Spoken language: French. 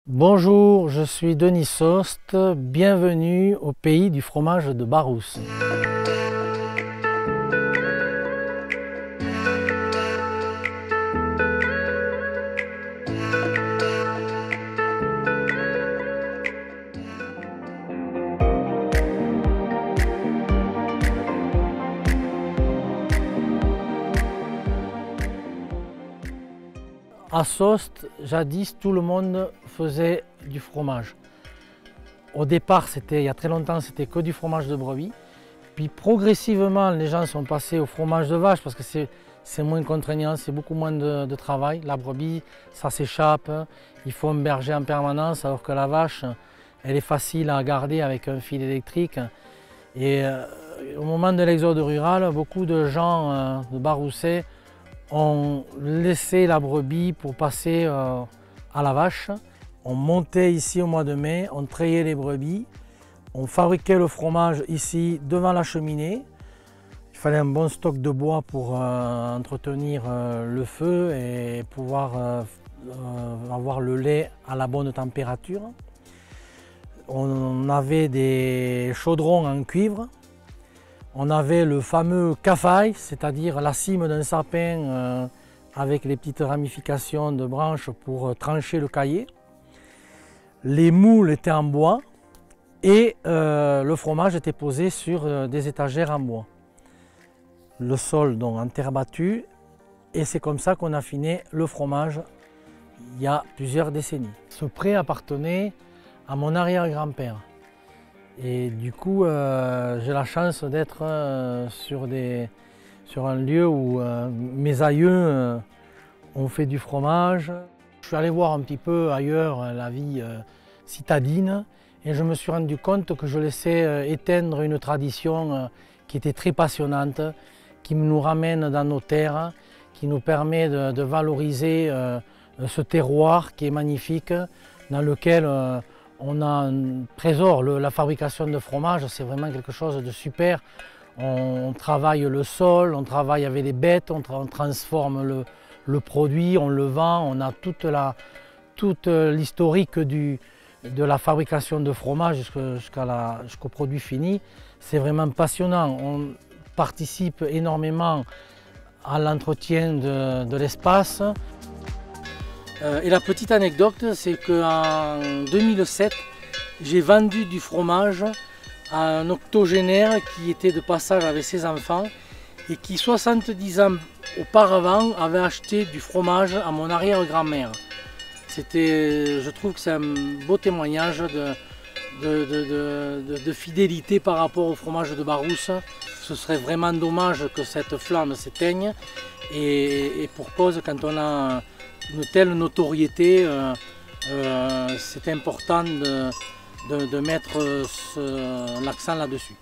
Bonjour, je suis Denis Sost, bienvenue au pays du fromage de Barousse. À Sost, jadis, tout le monde faisait du fromage. Au départ, il y a très longtemps, c'était que du fromage de brebis. Puis progressivement, les gens sont passés au fromage de vache parce que c'est moins contraignant, c'est beaucoup moins de travail. La brebis, ça s'échappe, il faut un berger en permanence, alors que la vache, elle est facile à garder avec un fil électrique. Et au moment de l'exode rural, beaucoup de gens de Barousset ont laissé la brebis pour passer à la vache. On montait ici au mois de mai, on trayait les brebis, on fabriquait le fromage ici devant la cheminée. Il fallait un bon stock de bois pour entretenir le feu et pouvoir avoir le lait à la bonne température. On avait des chaudrons en cuivre. On avait le fameux cafaille, c'est-à-dire la cime d'un sapin avec les petites ramifications de branches pour trancher le caillé. Les moules étaient en bois et le fromage était posé sur des étagères en bois. Le sol donc en terre battue, et c'est comme ça qu'on affinait le fromage il y a plusieurs décennies. Ce pré appartenait à mon arrière-grand-père. Et du coup, j'ai la chance d'être sur un lieu où mes aïeux ont fait du fromage. Je suis allé voir un petit peu ailleurs la vie citadine et je me suis rendu compte que je laissais éteindre une tradition qui était très passionnante, qui nous ramène dans nos terres, qui nous permet de valoriser ce terroir qui est magnifique, dans lequel on a un trésor. La fabrication de fromage, c'est vraiment quelque chose de super. On travaille le sol, on travaille avec les bêtes, on transforme le produit, on le vend, on a toute l'historique de la fabrication de fromage jusqu'au produit fini. C'est vraiment passionnant. On participe énormément à l'entretien de l'espace. Et la petite anecdote, c'est qu'en 2007, j'ai vendu du fromage à un octogénaire qui était de passage avec ses enfants et qui, 70 ans auparavant, avait acheté du fromage à mon arrière-grand-mère. Je trouve que c'est un beau témoignage de fidélité par rapport au fromage de Barousse. Ce serait vraiment dommage que cette flamme s'éteigne et pour cause, quand on a une telle notoriété, c'est important de mettre l'accent là-dessus.